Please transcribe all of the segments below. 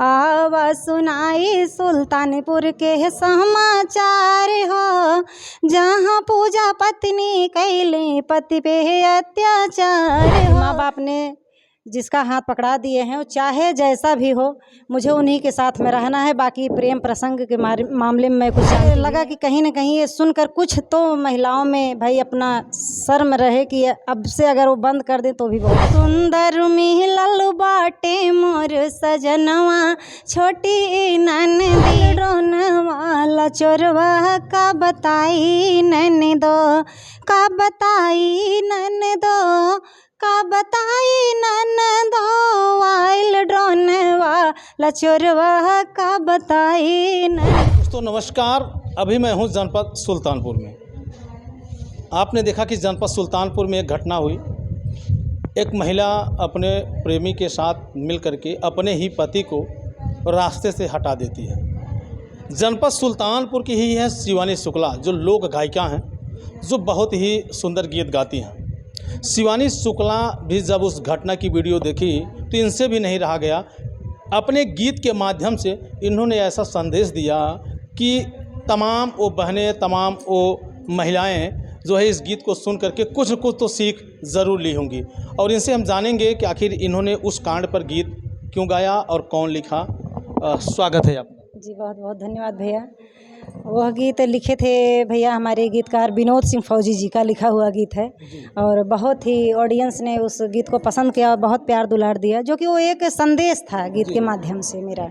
आवा सुनाई सुल्तानपुर के समाचार हो, जहाँ पूजा पत्नी कैले पति पे अत्याचार हो। माँ बाप ने जिसका हाथ पकड़ा दिए हैं, वो चाहे जैसा भी हो, मुझे उन्हीं के साथ में रहना है। बाकी प्रेम प्रसंग के मामले में मैं कुछ लगा कि कहीं ना कहीं ये सुनकर कुछ तो महिलाओं में भाई अपना शर्म रहे कि अब से अगर वो बंद कर दे तो भी बहुत सुंदर मिलल बाटे मोर सजनवा, छोटी ननदी रोन वाला चोरवा का बताई ननदो, का बताई ननदो, का बताई ननदो, आइल ड्रोन वाला चोरवा का बताई ननदो। दोस्तों नमस्कार, अभी मैं हूं जनपद सुल्तानपुर में। आपने देखा कि जनपद सुल्तानपुर में एक घटना हुई। एक महिला अपने प्रेमी के साथ मिलकर के अपने ही पति को रास्ते से हटा देती है। जनपद सुल्तानपुर की ही है शिवानी शुक्ला, जो लोक गायिका हैं, जो बहुत ही सुंदर गीत गाती हैं। शिवानी शुक्ला भी जब उस घटना की वीडियो देखी तो इनसे भी नहीं रहा गया। अपने गीत के माध्यम से इन्होंने ऐसा संदेश दिया कि तमाम वो बहनें, तमाम वो महिलाएं जो है इस गीत को सुन करके कुछ न कुछ तो सीख ज़रूर ली होंगी। और इनसे हम जानेंगे कि आखिर इन्होंने उस कांड पर गीत क्यों गाया और कौन लिखा। स्वागत है आपका। जी बहुत बहुत धन्यवाद भैया। वह गीत लिखे थे भैया हमारे गीतकार विनोद सिंह फौजी जी का लिखा हुआ गीत है, और बहुत ही ऑडियंस ने उस गीत को पसंद किया और बहुत प्यार दुलार दिया, जो कि वो एक संदेश था गीत के माध्यम से मेरा।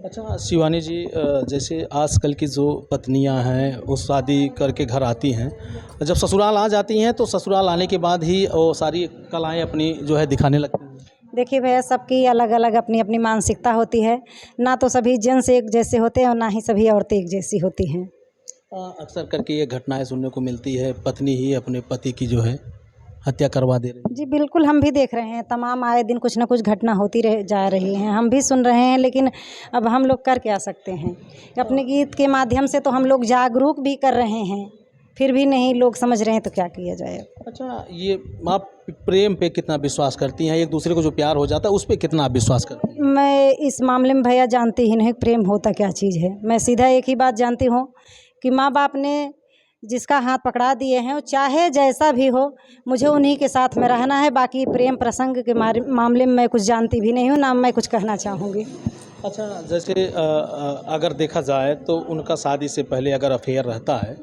अच्छा शिवानी जी, जैसे आजकल की जो पत्नियां हैं वो शादी करके घर आती हैं, जब ससुराल आ जाती हैं तो ससुराल आने के बाद ही वो सारी कलाएं अपनी जो है दिखाने लगती हैं। देखिए भैया, सबकी अलग अलग अपनी अपनी मानसिकता होती है। ना तो सभी जेंट्स एक जैसे होते हैं और ना ही सभी औरतें एक जैसी होती हैं। अक्सर करके ये घटनाएं सुनने को मिलती है, पत्नी ही अपने पति की जो है हत्या करवा दे रही है। जी बिल्कुल, हम भी देख रहे हैं, तमाम आए दिन कुछ ना कुछ घटना होती जा रही हैं, हम भी सुन रहे हैं। लेकिन अब हम लोग कर क्या सकते हैं? अपने गीत के माध्यम से तो हम लोग जागरूक भी कर रहे हैं, फिर भी नहीं लोग समझ रहे हैं तो क्या किया जाए। अच्छा, ये आप प्रेम पे कितना विश्वास करती हैं? एक दूसरे को जो प्यार हो जाता है उस पे कितना आप विश्वास करती हैं? मैं इस मामले में भैया जानती ही नहीं प्रेम होता क्या चीज़ है। मैं सीधा एक ही बात जानती हूँ कि माँ बाप ने जिसका हाथ पकड़ा दिए हैं, वो चाहे जैसा भी हो, मुझे उन्हीं के साथ में रहना है। बाकी प्रेम प्रसंग के मामले में मैं कुछ जानती भी नहीं हूँ, ना मैं कुछ कहना चाहूँगी। अच्छा, जैसे अगर देखा जाए तो उनका शादी से पहले अगर अफेयर रहता है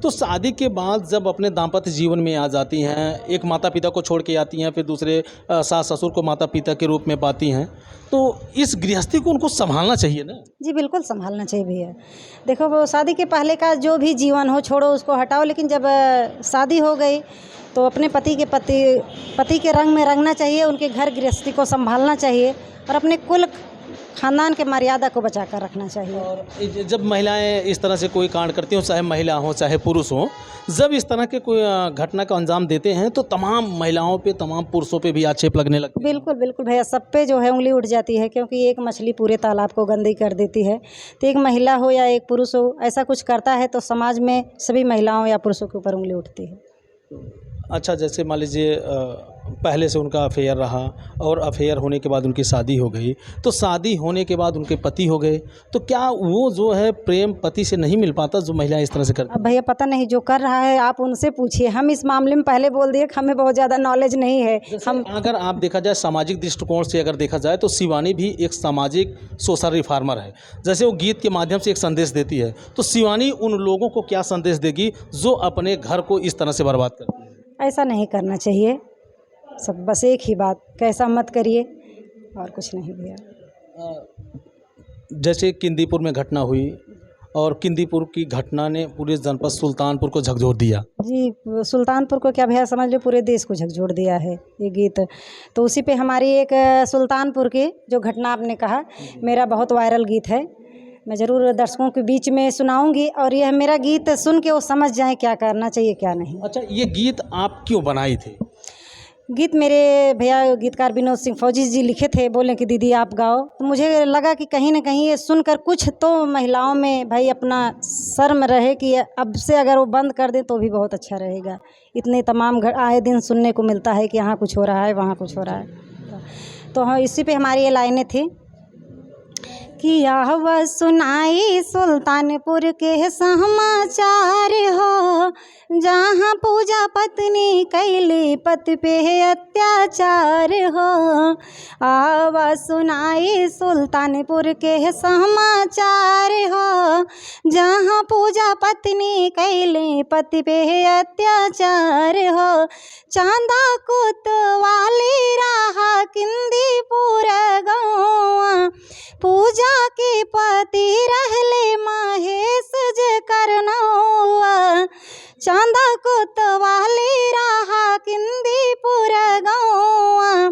तो शादी के बाद जब अपने दाम्पत्य जीवन में आ जाती हैं, एक माता पिता को छोड़ के आती हैं, फिर दूसरे सास ससुर को माता पिता के रूप में पाती हैं, तो इस गृहस्थी को उनको संभालना चाहिए ना? जी बिल्कुल संभालना चाहिए भैया। देखो, वो शादी के पहले का जो भी जीवन हो छोड़ो, उसको हटाओ, लेकिन जब शादी हो गई तो अपने पति के रंग में रंगना चाहिए, उनके घर गृहस्थी को संभालना चाहिए और अपने कुल खानदान के मर्यादा को बचा कर रखना चाहिए। और जब महिलाएं इस तरह से कोई कांड करती हों, चाहे महिला हो चाहे पुरुष हो, जब इस तरह के कोई घटना का अंजाम देते हैं तो तमाम महिलाओं पे, तमाम पुरुषों पे भी आक्षेप लगने लगते हैं। बिल्कुल बिल्कुल भैया, सब पे जो है उंगली उठ जाती है, क्योंकि एक मछली पूरे तालाब को गंदी कर देती है। तो एक महिला हो या एक पुरुष हो, ऐसा कुछ करता है तो समाज में सभी महिलाओं या पुरुषों के ऊपर उंगली उठती है। अच्छा, जैसे मान लीजिए पहले से उनका अफेयर रहा और अफेयर होने के बाद उनकी शादी हो गई, तो शादी होने के बाद उनके पति हो गए, तो क्या वो जो है प्रेम पति से नहीं मिल पाता जो महिलाएं इस तरह से करती? अब भैया पता नहीं, जो कर रहा है आप उनसे पूछिए। हम इस मामले में पहले बोल दिए कि हमें बहुत ज़्यादा नॉलेज नहीं है। हम अगर आप देखा जाए सामाजिक दृष्टिकोण से अगर देखा जाए तो शिवानी भी एक सामाजिक सोशल रिफॉर्मर है। जैसे वो गीत के माध्यम से एक संदेश देती है, तो शिवानी उन लोगों को क्या संदेश देगी जो अपने घर को इस तरह से बर्बाद करती है? ऐसा नहीं करना चाहिए। सब बस एक ही बात, कैसा मत करिए और कुछ नहीं भैया। जैसे किंदीपुर में घटना हुई और किंदीपुर की घटना ने पूरे जनपद सुल्तानपुर को झकझोर दिया। जी, सुल्तानपुर को क्या भैया, समझ लो पूरे देश को झकझोर दिया है ये गीत। तो उसी पे हमारी एक सुल्तानपुर की जो घटना आपने कहा, मेरा बहुत वायरल गीत है। मैं ज़रूर दर्शकों के बीच में सुनाऊंगी और यह मेरा गीत सुन के वो समझ जाएं क्या करना चाहिए क्या नहीं। अच्छा, ये गीत आप क्यों बनाई थी? गीत मेरे भैया गीतकार विनोद सिंह फौजी जी लिखे थे, बोले कि दीदी आप गाओ। तो मुझे लगा कि कहीं ना कहीं ये सुनकर कुछ तो महिलाओं में भाई अपना शर्म रहे कि अब से अगर वो बंद कर दें तो भी बहुत अच्छा रहेगा। इतने तमाम आए दिन सुनने को मिलता है कि यहाँ कुछ हो रहा है, वहाँ कुछ हो रहा है। तो हाँ, इसी पे हमारी ये लाइनें थी किया वह सुनाई सुल्तानपुर के समाचार हो, जहाँ पूजा पत्नी कैली पति पे अत्याचार हो। आवा सुनाई सुल्तानपुर के समाचार हो, जहाँ पूजा पत्नी कैली पति पे अत्याचार हो। चांदा कोतवाली रहा किंदी पूरा गौआ, पूजा के पति रहले महेश जे करनौआ। चांदा कोतवाली रहा किंदी पूरा गौआ,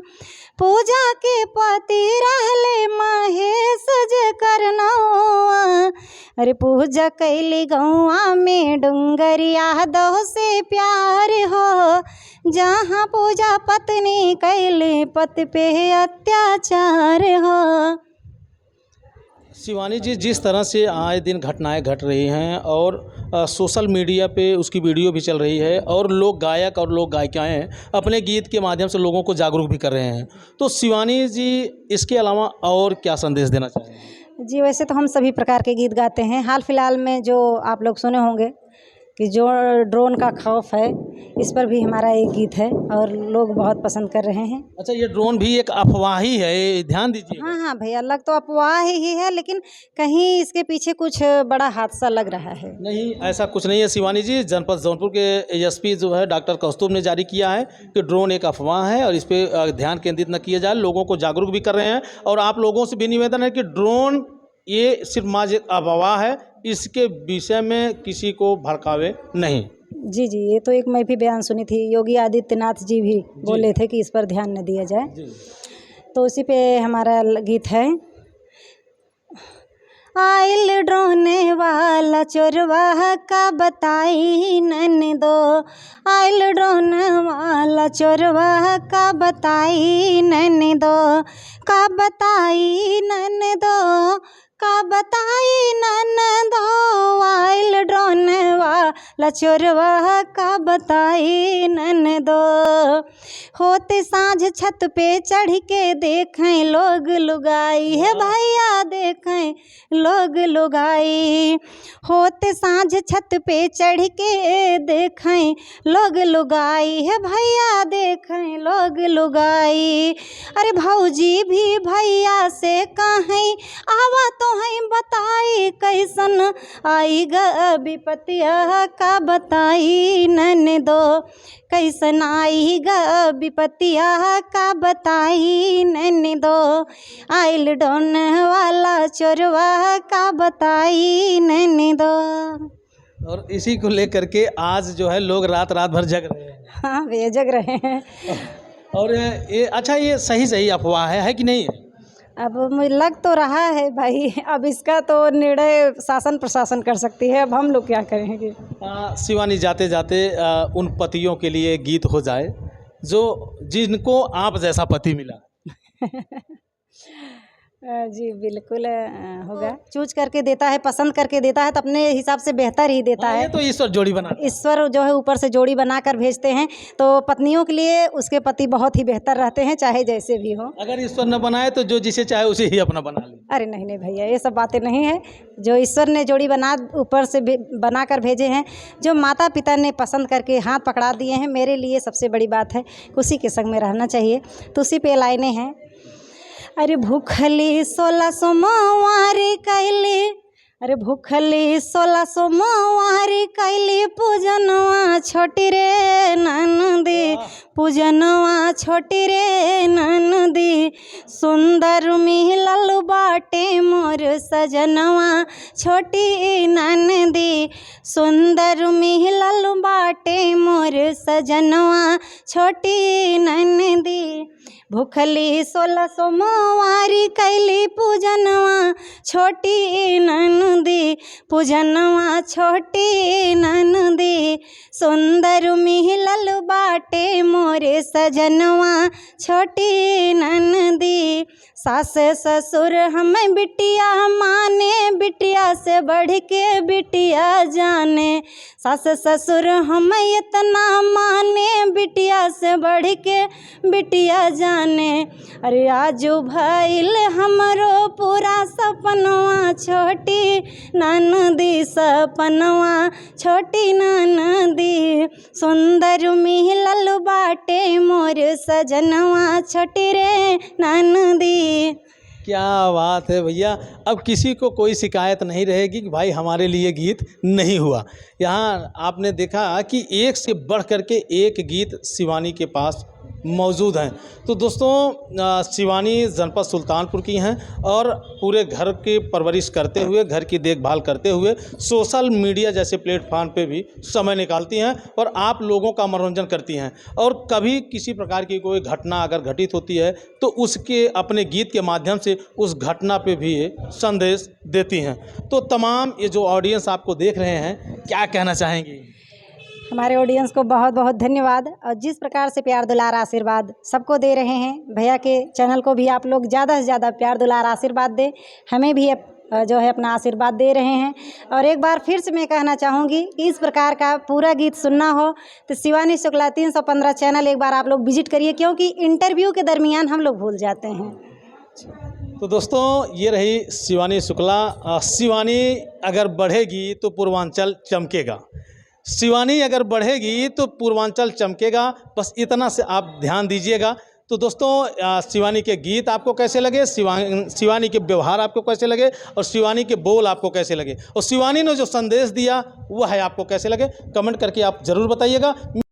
पूजा के पति रहले महेश जे करनौआ। अरे पूजा कैली गौआ में डुंगरिया दो से प्यार हो, जहाँ पूजा पत्नी कैली पति पे अत्याचार हो। शिवानी जी, जिस तरह से आए दिन घटनाएं घट रही हैं और सोशल मीडिया पे उसकी वीडियो भी चल रही है और लोग गायक और लोग गायिकाएं अपने गीत के माध्यम से लोगों को जागरूक भी कर रहे हैं, तो शिवानी जी इसके अलावा और क्या संदेश देना चाहेंगे? जी वैसे तो हम सभी प्रकार के गीत गाते हैं। हाल फिलहाल में जो आप लोग सुने होंगे कि जो ड्रोन का खौफ है, इस पर भी हमारा एक गीत है और लोग बहुत पसंद कर रहे हैं। अच्छा, ये ड्रोन भी एक अफवाह ही है, ध्यान दीजिए। हाँ हाँ भैया, लग तो अफवाह ही है, लेकिन कहीं इसके पीछे कुछ बड़ा हादसा लग रहा है। नहीं, ऐसा कुछ नहीं है शिवानी जी। जनपद जौनपुर के एसपी जो है डॉक्टर कौस्तुभ ने जारी किया है कि ड्रोन एक अफवाह है और इस पर ध्यान केंद्रित न किया जाए। लोगों को जागरूक भी कर रहे हैं और आप लोगों से भी निवेदन है कि ड्रोन ये सिर्फ माज अफवाह है, इसके विषय में किसी को भड़कावे नहीं। जी जी, ये तो एक मैं भी बयान सुनी थी, योगी आदित्यनाथ जी भी बोले थे कि इस पर ध्यान न दिया जाए। तो उसी पे हमारा गीत है। आइल ड्रोन वाला चोरवा का बताई ननदो, आइल ड्रोन वाला चोरवा का बताई ननदो, का बताई ननदो, का बताई ननदो। आइल ड्रोन वाला चोरवा का बताई ननदो। होते साँझ छत पे चढ़ के देखें लोग लुगाई है भैया, देखें लोग लुगाई। होते साँझ छत पे चढ़ के देखें लोग लुगाई है भैया, देखें लोग लुगाई। अरे भौजी भी भैया से कहें आवा तो है बताई, कैसन आई ग विपतिया का बताई ननदो, कैसन आई ग विपतिया का बताई ननदो। आइल ड्रोन वाला चोरवा का बताई ननदो। और इसी को लेकर के आज जो है लोग रात रात भर जग रहे हैं। हाँ वे जग रहे हैं। और ये अच्छा, ये सही अफवाह है कि नहीं है? अब मुझे लग तो रहा है भाई, अब इसका तो निर्णय शासन प्रशासन कर सकती है, अब हम लोग क्या करेंगे। शिवानी, जाते जाते उन पतियों के लिए गीत हो जाए जो जिनको आप जैसा पति मिला। जी बिल्कुल होगा। चूज करके देता है, पसंद करके देता है तो अपने हिसाब से बेहतर ही देता है। ये तो ईश्वर जोड़ी बना, ईश्वर जो है ऊपर से जोड़ी बनाकर भेजते हैं, तो पत्नियों के लिए उसके पति बहुत ही बेहतर रहते हैं, चाहे जैसे भी हो। अगर ईश्वर न बनाए तो जो जिसे चाहे उसे ही अपना बना ले। अरे नहीं नहीं भैया, ये सब बातें नहीं है। जो ईश्वर ने जोड़ी बना ऊपर से बना कर भेजे हैं, जो माता पिता ने पसंद करके हाथ पकड़ा दिए हैं, मेरे लिए सबसे बड़ी बात है उसी के संग में रहना चाहिए। तो उसी पे लाइनें हैं। अरे भूखली 16 सोमवारी कैली, अरे भूखली 16 सोमवारी कैली, पूजनवा छोटी रे ननदी, पूजनवा छोटी रे ननदी। सुंदर मिलल बाटे मोर सजनवा छोटी ननदी, सुंदर मिलल बाटे मोर सजनवा छोटी ननदी। भूखली 16 सोमवारी कैली, पूजनवा छोटी ननदी, पूजनवा छोटी ननदी। सुंदर मिलल बाटे मोरे सजनवा छोटी ननदी। सास ससुर हमें बिटिया माने, बिटिया से बढ़ के बिटिया जाने। सास ससुर हमें इतना माने, बिटिया से बढ़ के बिटिया जाने। अरे आजू भइल हमरो पूरा सपना सपनवा छोटी ननदी सपनवा छोटी ननदी सुंदर मिलल बाटे मोर सजनवा छोटी रे ननदी। क्या बात है भैया। अब किसी को कोई शिकायत नहीं रहेगी कि भाई हमारे लिए गीत नहीं हुआ। यहाँ आपने देखा कि एक से बढ़ करके एक गीत शिवानी के पास मौजूद हैं। तो दोस्तों शिवानी जनपद सुल्तानपुर की हैं और पूरे घर की परवरिश करते हुए, घर की देखभाल करते हुए सोशल मीडिया जैसे प्लेटफॉर्म पे भी समय निकालती हैं और आप लोगों का मनोरंजन करती हैं। और कभी किसी प्रकार की कोई घटना अगर घटित होती है तो उसके अपने गीत के माध्यम से उस घटना पे भी संदेश देती हैं। तो तमाम ये जो ऑडियंस आपको देख रहे हैं, क्या कहना चाहेंगी? हमारे ऑडियंस को बहुत बहुत धन्यवाद। और जिस प्रकार से प्यार दुलार आशीर्वाद सबको दे रहे हैं, भैया के चैनल को भी आप लोग ज़्यादा से ज़्यादा प्यार दुलार आशीर्वाद दें, हमें भी जो है अपना आशीर्वाद दे रहे हैं। और एक बार फिर से मैं कहना चाहूँगी कि इस प्रकार का पूरा गीत सुनना हो तो शिवानी शुक्ला 315 चैनल एक बार आप लोग विजिट करिए, क्योंकि इंटरव्यू के दरमियान हम लोग भूल जाते हैं। तो दोस्तों ये रही शिवानी शुक्ला। शिवानी अगर बढ़ेगी तो पूर्वांचल चमकेगा, शिवानी अगर बढ़ेगी तो पूर्वांचल चमकेगा। बस इतना से आप ध्यान दीजिएगा। तो दोस्तों शिवानी के गीत आपको कैसे लगे, शिवानी के व्यवहार आपको कैसे लगे और शिवानी के बोल आपको कैसे लगे और शिवानी ने जो संदेश दिया वह है आपको कैसे लगे, कमेंट करके आप ज़रूर बताइएगा।